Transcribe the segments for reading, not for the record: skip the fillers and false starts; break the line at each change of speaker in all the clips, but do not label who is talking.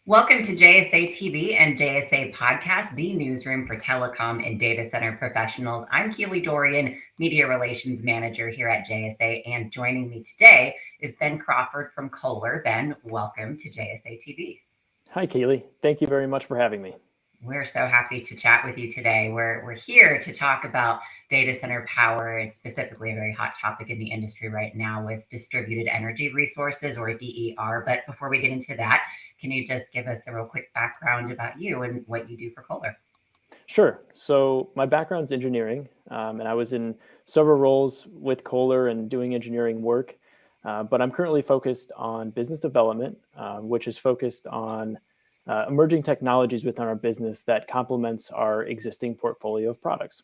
Welcome to JSA TV and JSA Podcast, the newsroom for telecom and data center professionals. I'm Keely Dorian, Media Relations Manager here at JSA, and joining me today is Ben Crawford from Kohler. Ben, welcome to JSA TV.
Hi, Keely. Thank you very much for having me.
We're so happy to chat with you today. We're here to talk about data center power. It's specifically a very hot topic in the industry right now with distributed energy resources, or DER. But before we get into that, can you just give us a real quick background about you and what you do for Kohler?
Sure. So my background's engineering, and I was in several roles with Kohler and doing engineering work. But I'm currently focused on business development, which is focused on emerging technologies within our business that complements our existing portfolio of products.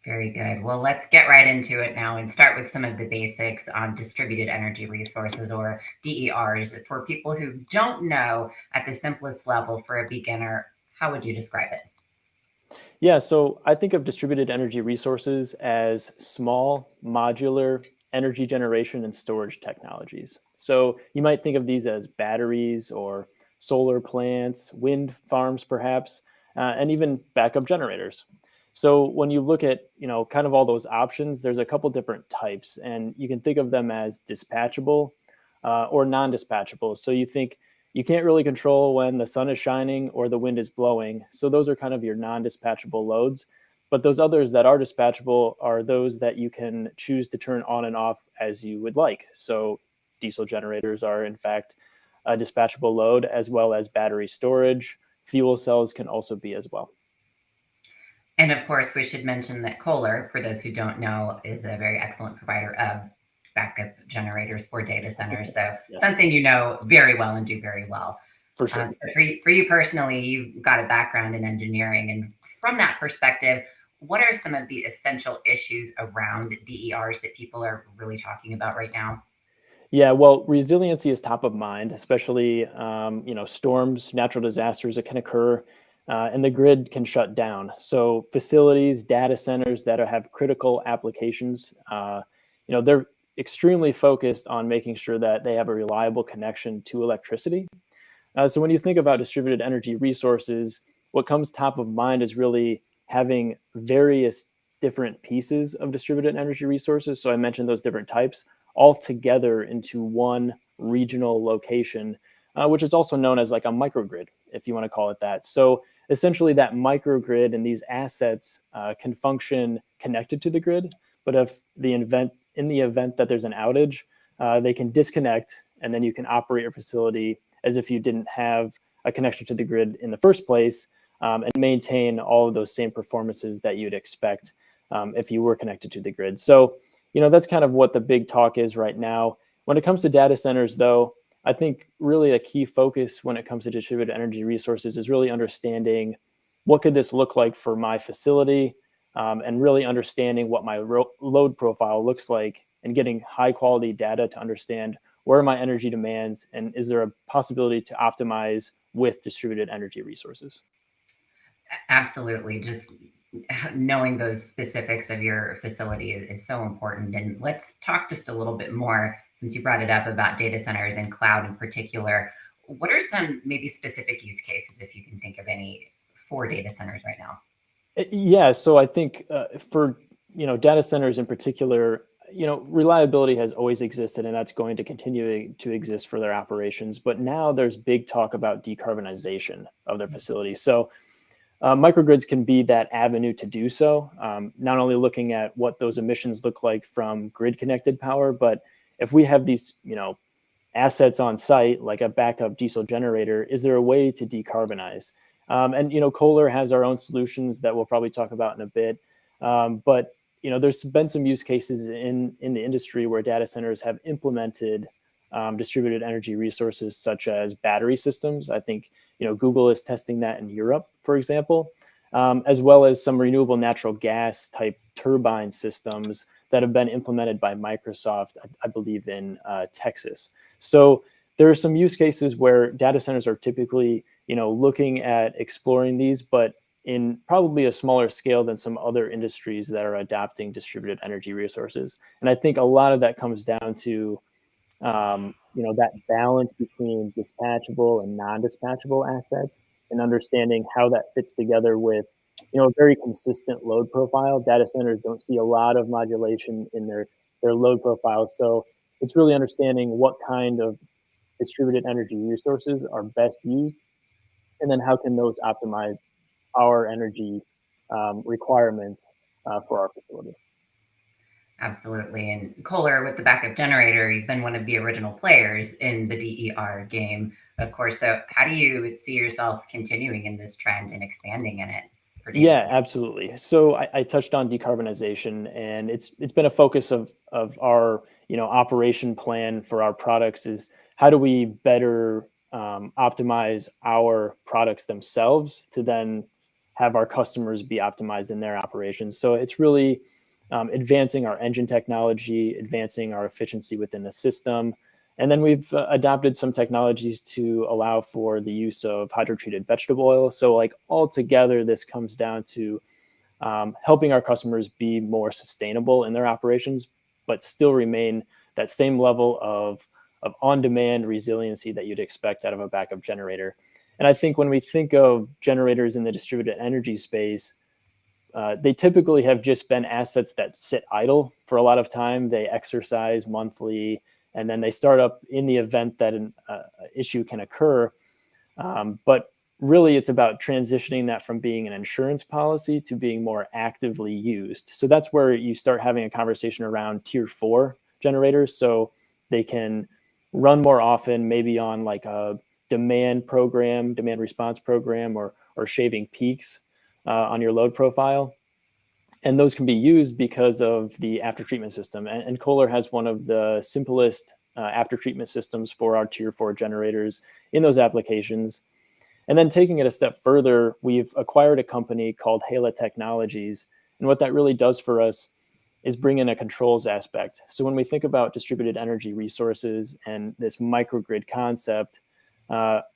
Very good. Well, let's get right into it now and start with some of the basics on distributed energy resources, or DERs. For people who don't know, at the simplest level for a beginner, how would you describe it?
Yeah, so I think of distributed energy resources as small, modular energy generation and storage technologies. So you might think of these as batteries or solar plants, wind farms perhaps, and even backup generators. So when you look at, kind of all those options, there's a couple different types, and you can think of them as dispatchable or non-dispatchable. So you think you can't really control when the sun is shining or the wind is blowing. So those are kind of your non-dispatchable loads. But those others that are dispatchable are those that you can choose to turn on and off as you would like. So diesel generators are in fact a dispatchable load, as well as battery storage. Fuel cells can also be as well.
And of course, we should mention that Kohler, for those who don't know, is a very excellent provider of backup generators for data centers. So
Yes,
something you know very well and do very well.
for sure.
So for you personally, you've got a background in engineering. And from that perspective, what are some of the essential issues around DERs that people are really talking about right now?
Yeah, well, resiliency is top of mind, especially storms, natural disasters that can occur, and the grid can shut down. So facilities, data centers that have critical applications, they're extremely focused on making sure that they have a reliable connection to electricity. So when you think about distributed energy resources, what comes top of mind is really having various different pieces of distributed energy resources. So I mentioned those different types all together into one regional location, which is also known as like a microgrid, if you want to call it that. So essentially, that microgrid and these assets can function connected to the grid, but if in the event that there's an outage, they can disconnect, and then you can operate your facility as if you didn't have a connection to the grid in the first place, and maintain all of those same performances that you'd expect if you were connected to the grid. So, that's kind of what the big talk is right now. When it comes to data centers, though, I think really a key focus when it comes to distributed energy resources is really understanding what could this look like for my facility, and really understanding what my load profile looks like, and getting high quality data to understand where are my energy demands, and is there a possibility to optimize with distributed energy resources.
Absolutely. Just knowing those specifics of your facility is so important. And let's talk just a little bit more, since you brought it up, about data centers and cloud in particular. What are some maybe specific use cases, if you can think of any, for data centers right now?
Yeah, so I think for data centers in particular, reliability has always existed, and that's going to continue to exist for their operations. But now there's big talk about decarbonization of their facilities. So microgrids can be that avenue to do so. Not only looking at what those emissions look like from grid-connected power, but if we have these, assets on site, like a backup diesel generator, is there a way to decarbonize? And Kohler has our own solutions that we'll probably talk about in a bit. But there's been some use cases in the industry where data centers have implemented distributed energy resources, such as battery systems. I think Google is testing that in Europe, for example, as well as some renewable natural gas type turbine systems that have been implemented by Microsoft, I believe, in Texas. So there are some use cases where data centers are typically looking at exploring these, but in probably a smaller scale than some other industries that are adopting distributed energy resources. And I think a lot of that comes down to that balance between dispatchable and non-dispatchable assets, and understanding how that fits together with a very consistent load profile. Data centers don't see a lot of modulation in their load profiles, so it's really understanding what kind of distributed energy resources are best used, and then how can those optimize our energy requirements for our facility.
Absolutely. And Kohler, with the backup generator, you've been one of the original players in the DER game, of course. So, how do you see yourself continuing in this trend and expanding in it for data
Yeah,
centers?
absolutely. So I touched on decarbonization, and it's been a focus of our operation plan for our products is how do we better optimize our products themselves to then have our customers be optimized in their operations. So it's really advancing our engine technology, advancing our efficiency within the system. And then we've adopted some technologies to allow for the use of hydrotreated vegetable oil. So, like, altogether, this comes down to helping our customers be more sustainable in their operations, but still remain that same level of on-demand resiliency that you'd expect out of a backup generator. And I think when we think of generators in the distributed energy space, they typically have just been assets that sit idle for a lot of time. They exercise monthly, and then they start up in the event that an issue can occur. But really, it's about transitioning that from being an insurance policy to being more actively used. So that's where you start having a conversation around tier 4 generators. So they can run more often, maybe on like a demand response program, or shaving peaks on your load profile. And those can be used because of the after treatment system. And Kohler has one of the simplest after treatment systems for our tier 4 generators in those applications. And then taking it a step further, we've acquired a company called Hala Technologies. And what that really does for us is bring in a controls aspect. So when we think about distributed energy resources and this microgrid concept,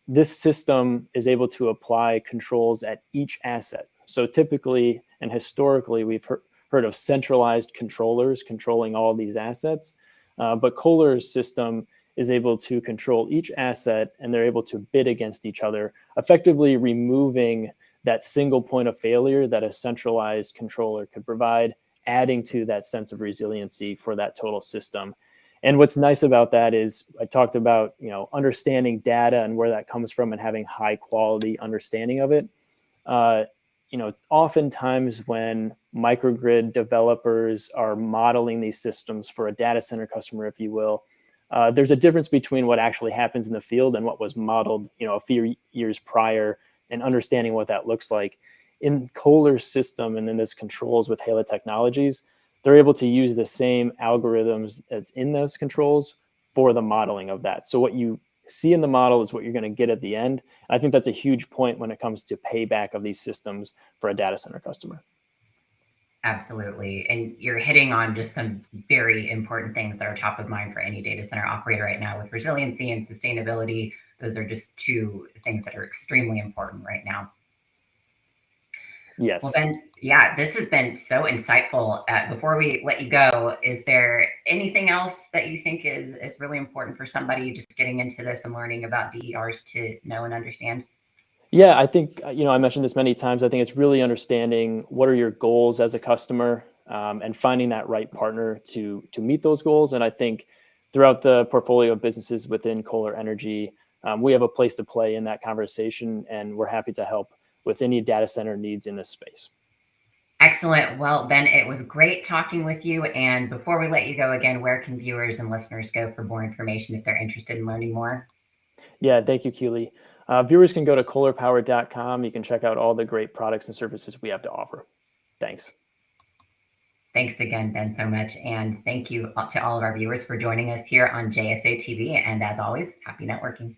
this system is able to apply controls at each asset. So typically and historically, we've heard of centralized controllers controlling all these assets. But Kohler's system is able to control each asset, and they're able to bid against each other, effectively removing that single point of failure that a centralized controller could provide, adding to that sense of resiliency for that total system. And what's nice about that is I talked about, understanding data and where that comes from and having high quality understanding of it. Oftentimes when microgrid developers are modeling these systems for a data center customer, if you will, there's a difference between what actually happens in the field and what was modeled, a few years prior, and understanding what that looks like. In Kohler's system and then this controls with Hala Technologies, they're able to use the same algorithms that's in those controls for the modeling of that. So what you see in the model is what you're going to get at the end. I think that's a huge point when it comes to payback of these systems for a data center customer.
Absolutely. And you're hitting on just some very important things that are top of mind for any data center operator right now with resiliency and sustainability. Those are just two things that are extremely important right now.
Yes.
Well, Ben, yeah, this has been so insightful. Before we let you go, is there anything else that you think is really important for somebody just getting into this and learning about DERs to know and understand?
Yeah, I think, I mentioned this many times. I think it's really understanding what are your goals as a customer, and finding that right partner to meet those goals. And I think throughout the portfolio of businesses within Kohler Energy, we have a place to play in that conversation, and we're happy to help with any data center needs in this space.
Excellent. Well, Ben, it was great talking with you. And before we let you go again, where can viewers and listeners go for more information if they're interested in learning more?
Yeah, thank you, Keely. Viewers can go to kohlerpower.com. You can check out all the great products and services we have to offer. Thanks.
Thanks again, Ben, so much. And thank you to all of our viewers for joining us here on JSA TV. And as always, happy networking.